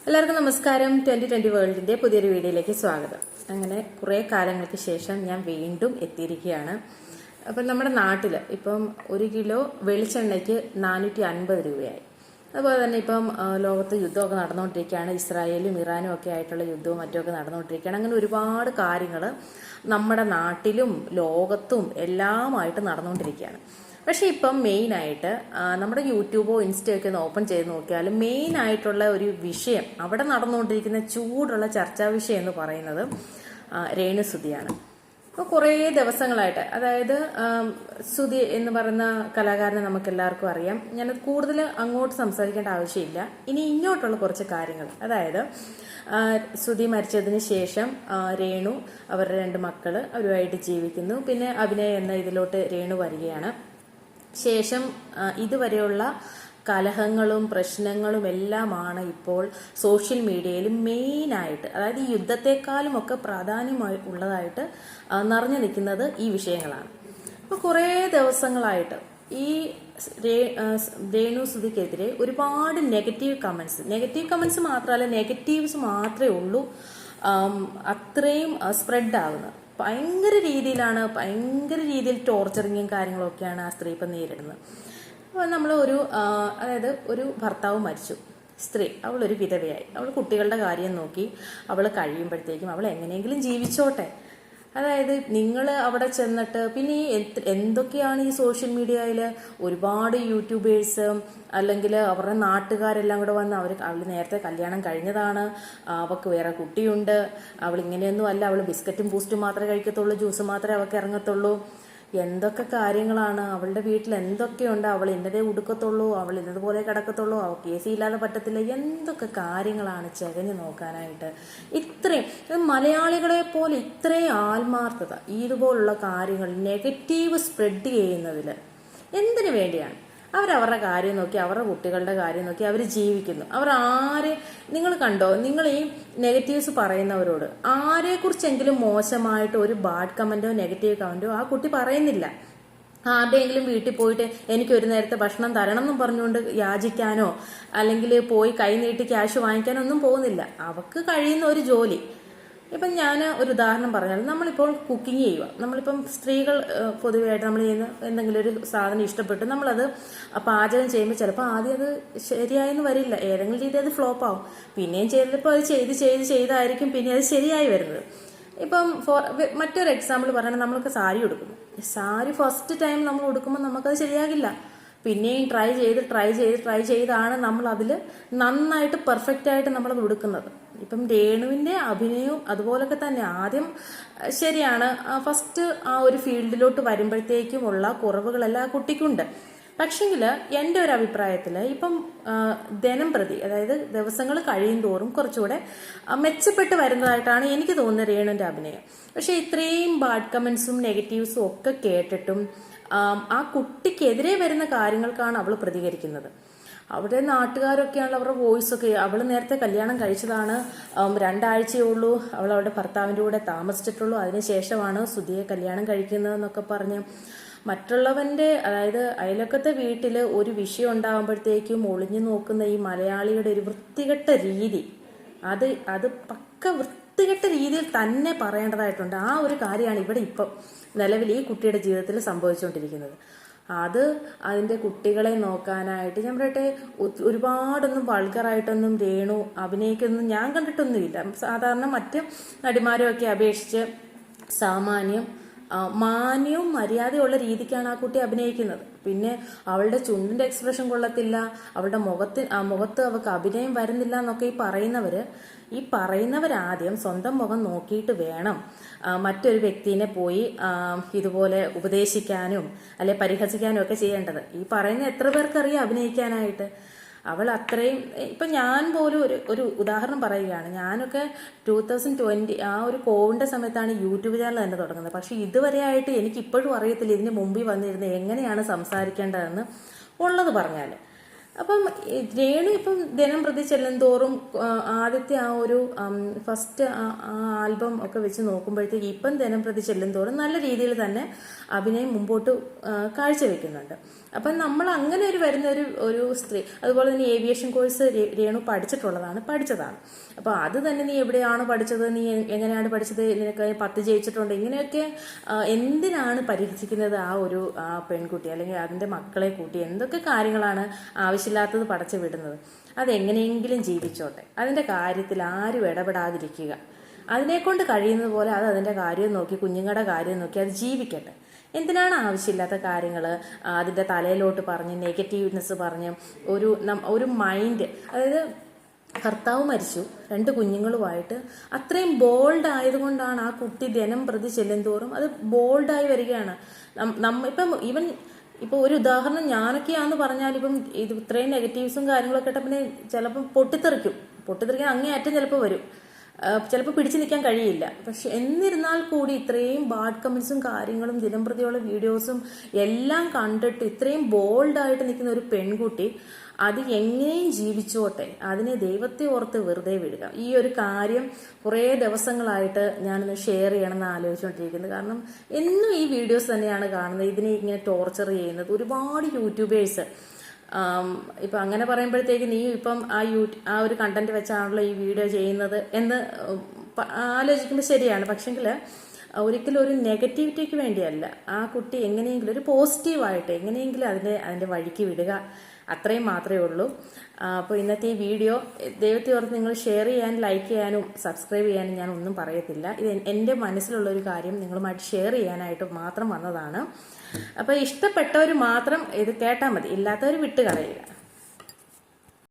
എല്ലാവർക്കും നമസ്കാരം. 2020 വേൾഡിന്റെ പുതിയൊരു വീഡിയോയിലേക്ക് സ്വാഗതം. അങ്ങനെ കുറേ കാലങ്ങൾക്ക് ശേഷം ഞാൻ വീണ്ടും എത്തിയിരിക്കുകയാണ്. അപ്പം നമ്മുടെ നാട്ടിൽ ഇപ്പം 1 കിലോ വെളിച്ചെണ്ണയ്ക്ക് 450 രൂപയായി. അതുപോലെ തന്നെ ഇപ്പം ലോകത്ത് യുദ്ധമൊക്കെ നടന്നുകൊണ്ടിരിക്കുകയാണ്. ഇസ്രായേലും ഇറാനും ഒക്കെ ആയിട്ടുള്ള യുദ്ധവും മറ്റുമൊക്കെ നടന്നുകൊണ്ടിരിക്കുകയാണ്. അങ്ങനെ ഒരുപാട് കാര്യങ്ങൾ നമ്മുടെ നാട്ടിലും ലോകത്തും എല്ലാമായിട്ട് നടന്നുകൊണ്ടിരിക്കുകയാണ്. പക്ഷെ ഇപ്പം മെയിനായിട്ട് നമ്മുടെ യൂട്യൂബോ ഇൻസ്റ്റയോ ഒക്കെ ഒന്ന് ഓപ്പൺ ചെയ്ത് നോക്കിയാലും മെയിനായിട്ടുള്ള ഒരു വിഷയം, അവിടെ നടന്നുകൊണ്ടിരിക്കുന്ന ചൂടുള്ള ചർച്ചാ വിഷയം എന്ന് പറയുന്നത് രേണുസുതിയാണ്. അപ്പോൾ കുറേ ദിവസങ്ങളായിട്ട്, അതായത് സുധി എന്ന് പറയുന്ന കലാകാരനെ നമുക്ക് എല്ലാവർക്കും അറിയാം. ഞാനത് കൂടുതൽ അങ്ങോട്ട് സംസാരിക്കേണ്ട ആവശ്യമില്ല. ഇനി ഇങ്ങോട്ടുള്ള കുറച്ച് കാര്യങ്ങൾ, അതായത് സുധി മരിച്ചതിന് ശേഷം രേണു, അവരുടെ 2 മക്കള് അവരുമായിട്ട് ജീവിക്കുന്നു. പിന്നെ അഭിനയ എന്ന ഇതിലോട്ട് രേണു വരികയാണ്. ശേഷം ഇതുവരെയുള്ള കലഹങ്ങളും പ്രശ്നങ്ങളും എല്ലാമാണ് ഇപ്പോൾ സോഷ്യൽ മീഡിയയിൽ മെയിനായിട്ട്, അതായത് ഈ യുദ്ധത്തെക്കാളും ഒക്കെ പ്രാധാന്യമായി ഉള്ളതായിട്ട് നിറഞ്ഞു നിൽക്കുന്നത് ഈ വിഷയങ്ങളാണ്. അപ്പോൾ കുറേ ദിവസങ്ങളായിട്ട് ഈ രേണു സുധിക്കെതിരെ ഒരുപാട് നെഗറ്റീവ് കമന്റ്സ് മാത്രമല്ല, നെഗറ്റീവ്സ് മാത്രമേ ഉള്ളൂ അത്രയും സ്പ്രെഡ് ആകുന്നത്. ഭയങ്കര രീതിയിൽ ടോർച്ചറിങ്ങും കാര്യങ്ങളൊക്കെയാണ് ആ സ്ത്രീ ഇപ്പം നേരിടുന്നത്. അപ്പോൾ നമ്മൾ അതായത് ഒരു ഭർത്താവ് മരിച്ചു, സ്ത്രീ അവളൊരു വിധവയായി, അവൾ കുട്ടികളുടെ കാര്യം നോക്കി അവൾ കഴിയുമ്പോഴത്തേക്കും അവൾ എങ്ങനെയെങ്കിലും ജീവിച്ചോട്ടെ. അതായത് നിങ്ങൾ അവിടെ ചെന്നിട്ട് പിന്നെ എന്തൊക്കെയാണ് ഈ സോഷ്യൽ മീഡിയയിൽ ഒരുപാട് യൂട്യൂബേഴ്സ് അല്ലെങ്കിൽ അവരുടെ നാട്ടുകാരെല്ലാം കൂടെ വന്ന് അവൾ നേരത്തെ കല്യാണം കഴിഞ്ഞതാണ്, അവൾക്ക് വേറെ കുട്ടിയുണ്ട്, അവൾ ഇങ്ങനെയൊന്നും അല്ല, അവൾ ബിസ്ക്കറ്റും ബൂസ്റ്റും മാത്രമേ കഴിക്കത്തുള്ളൂ, ജ്യൂസ് മാത്രമേ അവൾക്ക് ഇറങ്ങത്തുള്ളൂ, എന്തൊക്കെ കാര്യങ്ങളാണ് അവളുടെ വീട്ടിൽ, എന്തൊക്കെയുണ്ട്, അവൾ ഇന്നതേ ഉടുക്കത്തുള്ളൂ, അവൾ ഇന്നതുപോലെ കിടക്കത്തുള്ളൂ, അവൾക്ക് AC ഇല്ലാതെ പറ്റത്തില്ല, എന്തൊക്കെ കാര്യങ്ങളാണ് ചെകഞ്ഞു നോക്കാനായിട്ട്. ഇത്രയും മലയാളികളെ പോലെ ഇത്രയും ആത്മാർത്ഥത ഇതുപോലുള്ള കാര്യങ്ങൾ നെഗറ്റീവ് സ്പ്രെഡ് ചെയ്യുന്നതിൽ എന്തിനു വേണ്ടിയാണ്? അവരവരുടെ കാര്യം നോക്കി, അവരുടെ കുട്ടികളുടെ കാര്യം നോക്കി അവർ ജീവിക്കുന്നു. നിങ്ങൾ കണ്ടോ, നിങ്ങൾ ഈ നെഗറ്റീവ്സ് പറയുന്നവരോട് ആരെക്കുറിച്ചെങ്കിലും മോശമായിട്ട് ഒരു ബാഡ് കമന്റോ നെഗറ്റീവ് കമന്റോ ആ കുട്ടി പറയുന്നില്ല. ആരുടെയെങ്കിലും വീട്ടിൽ പോയിട്ട് എനിക്ക് ഒരു നേരത്തെ ഭക്ഷണം തരണം എന്നും പറഞ്ഞുകൊണ്ട് യാചിക്കാനോ അല്ലെങ്കിൽ പോയി കൈ നീട്ടി ക്യാഷ് വാങ്ങിക്കാനോ ഒന്നും പോകുന്നില്ല. അവർക്ക് കഴിയുന്ന ഒരു ജോലി. ഇപ്പം ഞാൻ ഒരു ഉദാഹരണം പറഞ്ഞാൽ, നമ്മളിപ്പോൾ കുക്കിംഗ് ചെയ്യുക, നമ്മളിപ്പം സ്ത്രീകൾ പൊതുവെയായിട്ട് നമ്മൾ ചെയ്യുന്ന എന്തെങ്കിലും ഒരു സാധനം ഇഷ്ടപ്പെട്ടു നമ്മളത് പാചകം ചെയ്യുമ്പോൾ ചിലപ്പോൾ ആദ്യം അത് ശരിയായെന്ന് വരില്ല, ഏതെങ്കിലും രീതി അത് ഫ്ലോപ്പ് ആവും. പിന്നെയും ചെയ്തപ്പോൾ അത് ചെയ്തായിരിക്കും പിന്നെ അത് ശരിയായി വരുന്നത്. ഇപ്പം മറ്റൊരു എക്സാമ്പിൾ പറയുന്നത്, നമ്മൾക്ക് സാരി ഉടുക്കുന്നു. സാരി ഫസ്റ്റ് ടൈം നമ്മൾ ഉടുക്കുമ്പോൾ നമുക്കത് ശരിയാകില്ല. പിന്നെയും ട്രൈ ചെയ്താണ് നമ്മൾ അതിൽ നന്നായിട്ട് പെർഫെക്റ്റ് ആയിട്ട് നമ്മളത് ഉടുക്കുന്നത്. ഇപ്പം രേണുവിന്റെ അഭിനയവും അതുപോലൊക്കെ തന്നെ. ആദ്യം ശരിയാണ്, ഫസ്റ്റ് ആ ഒരു ഫീൽഡിലോട്ട് വരുമ്പോഴത്തേക്കുമുള്ള കുറവുകളെല്ലാം ആ കുട്ടിക്കുണ്ട്. പക്ഷെങ്കിൽ എൻ്റെ ഒരു അഭിപ്രായത്തിൽ ഇപ്പം ദിനം പ്രതി, അതായത് ദിവസങ്ങൾ കഴിയും തോറും കുറച്ചുകൂടെ മെച്ചപ്പെട്ട് വരുന്നതായിട്ടാണ് എനിക്ക് തോന്നുന്നത് രേണുവിന്റെ അഭിനയം. പക്ഷെ ഇത്രയും ബാഡ് കമന്റ്സും നെഗറ്റീവ്സും ഒക്കെ കേട്ടിട്ടും ആ കുട്ടിക്കെതിരെ വരുന്ന കാര്യങ്ങൾക്കാണ് അവൾ പ്രതികരിക്കുന്നത്. അവിടെ നാട്ടുകാരൊക്കെയാണല്ലോ അവരുടെ വോയിസൊക്കെ. അവൾ നേരത്തെ കല്യാണം കഴിച്ചതാണ്, 2 ആഴ്ചയേ ഉള്ളൂ അവൾ അവളുടെ ഭർത്താവിൻ്റെ കൂടെ താമസിച്ചിട്ടുള്ളൂ, അതിനുശേഷമാണ് സുധിയെ കല്യാണം കഴിക്കുന്നതെന്നൊക്കെ പറഞ്ഞ് മറ്റുള്ളവന്റെ, അതായത് അയലക്കത്തെ വീട്ടിൽ ഒരു വിഷയം ഉണ്ടാകുമ്പോഴത്തേക്കും ഒളിഞ്ഞു നോക്കുന്ന ഈ മലയാളിയുടെ ഒരു വൃത്തികെട്ട രീതി, അത് പക്ക വൃത്തികെട്ട രീതിയിൽ തന്നെ പറയേണ്ടതായിട്ടുണ്ട്. ആ ഒരു കാര്യമാണ് ഇവിടെ ഇപ്പം നിലവിൽ ഈ കുട്ടിയുടെ ജീവിതത്തിൽ സംഭവിച്ചുകൊണ്ടിരിക്കുന്നത്. അതിന്റെ കുട്ടികളെ നോക്കാനായിട്ട് ഞാൻ പറയട്ടെ, ഒരുപാടൊന്നും വൾഗറായിട്ടൊന്നും രേണു അഭിനയിക്കൊന്നും ഞാൻ കണ്ടിട്ടൊന്നുമില്ല. സാധാരണ മറ്റ് നടിമാരെയൊക്കെ അപേക്ഷിച്ച് സാമാന്യം മാന്യവും മര്യാദയുള്ള രീതിക്കാണ് ആ കുട്ടി അഭിനയിക്കുന്നത്. പിന്നെ അവളുടെ ചുണ്ടിന്റെ എക്സ്പ്രഷൻ കൊള്ളത്തില്ല, അവളുടെ മുഖത്ത് അവൾക്ക് അഭിനയം വരുന്നില്ല എന്നൊക്കെ ഈ പറയുന്നവരാദ്യം സ്വന്തം മുഖം നോക്കിയിട്ട് വേണം മറ്റൊരു വ്യക്തിനെ പോയി ഇതുപോലെ ഉപദേശിക്കാനും അല്ലെ പരിഹസിക്കാനും ഒക്കെ ചെയ്യേണ്ടത്. ഈ പറയുന്ന എത്ര പേർക്കറിയാം അഭിനയിക്കാനായിട്ട്? അവൾ അത്രയും, ഇപ്പൊ ഞാൻ പോലും ഒരു ഉദാഹരണം പറയുകയാണ്. ഞാനൊക്കെ 2020 ആ ഒരു കോവിഡിന്റെ സമയത്താണ് യൂട്യൂബ് ചാനൽ തന്നെ തുടങ്ങുന്നത്. പക്ഷെ ഇതുവരെയായിട്ട് എനിക്ക് ഇപ്പോഴും അറിയത്തില്ല ഇതിന് മുമ്പിൽ വന്നിരുന്ന് എങ്ങനെയാണ് സംസാരിക്കേണ്ടതെന്ന് ഉള്ളത് പറഞ്ഞാൽ. അപ്പം രേണു ഇപ്പം ദിനം പ്രതി ചെല്ലുന്തോറും ആദ്യത്തെ ആ ഒരു ഫസ്റ്റ് ആ ആൽബം ഒക്കെ വെച്ച് നോക്കുമ്പോഴത്തേക്ക് ഇപ്പം ദിനം പ്രതി ചെല്ലുന്തോറും നല്ല രീതിയിൽ തന്നെ അഭിനയം മുമ്പോട്ട് കാഴ്ചവെക്കുന്നുണ്ട്. അപ്പം നമ്മൾ അങ്ങനെ വരുന്ന ഒരു സ്ത്രീ, അതുപോലെ തന്നെ ഏവിയേഷൻ കോഴ്സ് രേണു പഠിച്ചതാണ്. അപ്പോൾ അത് തന്നെ നീ എവിടെയാണ് പഠിച്ചത്, നീ എങ്ങനെയാണ് പഠിച്ചത്, നിനക്ക് 10 ജയിച്ചിട്ടുണ്ട്, ഇങ്ങനെയൊക്കെ എന്തിനാണ് പരിഹസിക്കുന്നത് ആ പെൺകുട്ടി അല്ലെങ്കിൽ അതിൻ്റെ മക്കളെ കൂട്ടി? എന്തൊക്കെ കാര്യങ്ങളാണ് ആവശ്യമില്ലാത്തത് പടച്ചു വിടുന്നത്? അതെങ്ങനെയെങ്കിലും ജീവിച്ചോട്ടെ, അതിൻ്റെ കാര്യത്തിൽ ആരും ഇടപെടാതിരിക്കുക. അതിനെക്കൊണ്ട് കഴിയുന്നത് പോലെ അത് അതിൻ്റെ കാര്യം നോക്കി, കുഞ്ഞുങ്ങളുടെ കാര്യം നോക്കി അത് ജീവിക്കട്ടെ. എന്തിനാണ് ആവശ്യമില്ലാത്ത കാര്യങ്ങൾ അതിൻ്റെ തലയിലോട്ട് പറഞ്ഞ് നെഗറ്റീവ്നെസ് പറഞ്ഞ് ഒരു മൈൻഡ്, അതായത് ഭർത്താവ് മരിച്ചു, 2 കുഞ്ഞുങ്ങളുമായിട്ട് അത്രയും ബോൾഡ് ആയതുകൊണ്ടാണ് ആ കുട്ടി ദിനം പ്രതി ചെല്ലുന്തോറും അത് ബോൾഡായി വരികയാണ്. ഇപ്പം ഒരു ഉദാഹരണം ഞാനൊക്കെയാന്ന് പറഞ്ഞാൽ ഇപ്പം ഇത് ഇത്രയും നെഗറ്റീവ്സും കാര്യങ്ങളൊക്കെ ഇട്ട പിന്നെ ചിലപ്പം പൊട്ടിത്തെറിക്കാൻ അങ്ങേയറ്റം ചിലപ്പോൾ വരും, ചിലപ്പോൾ പിടിച്ചു നിൽക്കാൻ കഴിയില്ല. പക്ഷെ എന്നിരുന്നാൽ കൂടി ഇത്രയും ബാഡ് കമൻസും കാര്യങ്ങളും ദിനം പ്രതിയുള്ള വീഡിയോസും എല്ലാം കണ്ടിട്ട് ഇത്രയും ബോൾഡായിട്ട് നിൽക്കുന്ന ഒരു പെൺകുട്ടി അത് എങ്ങനെയും ജീവിച്ചോട്ടെ, അതിനെ ദൈവത്തെ ഓർത്ത് വെറുതെ വിടുക. ഈ ഒരു കാര്യം കുറേ ദിവസങ്ങളായിട്ട് ഞാനൊന്ന് ഷെയർ ചെയ്യണമെന്ന് ആലോചിച്ചുകൊണ്ടിരിക്കുന്നത്. കാരണം എന്നും ഈ വീഡിയോസ് തന്നെയാണ് കാണുന്നത്, ഇതിനെ ഇങ്ങനെ ടോർച്ചർ ചെയ്യുന്നത് ഒരുപാട് യൂട്യൂബേഴ്സ്. ഇപ്പം അങ്ങനെ പറയുമ്പോഴത്തേക്ക് നീ ഇപ്പം ആ ഒരു കണ്ടന്റ് വെച്ചാണല്ലോ ഈ വീഡിയോ ചെയ്യുന്നത് എന്ന് ആലോചിക്കുമ്പോൾ ശരിയാണ്. പക്ഷെങ്കിൽ ഒരിക്കലും ഒരു നെഗറ്റിവിറ്റിക്ക് വേണ്ടിയല്ല, ആ കുട്ടി എങ്ങനെയെങ്കിലും ഒരു പോസിറ്റീവായിട്ട് എങ്ങനെയെങ്കിലും അതിൻ്റെ വഴിക്ക് വിടുക, അത്രയും മാത്രമേ ഉള്ളൂ. അപ്പോൾ ഇന്നത്തെ ഈ വീഡിയോ ദൈവത്തെ ഓർത്ത് നിങ്ങൾ ഷെയർ ചെയ്യാനും ലൈക്ക് ചെയ്യാനും സബ്സ്ക്രൈബ് ചെയ്യാനും ഞാൻ ഒന്നും പറയത്തില്ല. ഇത് എൻ്റെ മനസ്സിലുള്ളൊരു കാര്യം നിങ്ങളുമായിട്ട് ഷെയർ ചെയ്യാനായിട്ട് മാത്രം വന്നതാണ്. അപ്പോൾ ഇഷ്ടപ്പെട്ടവർ മാത്രം ഇത് കേട്ടാൽ മതി, ഇല്ലാത്തവർ വിട്ട് കളയുക.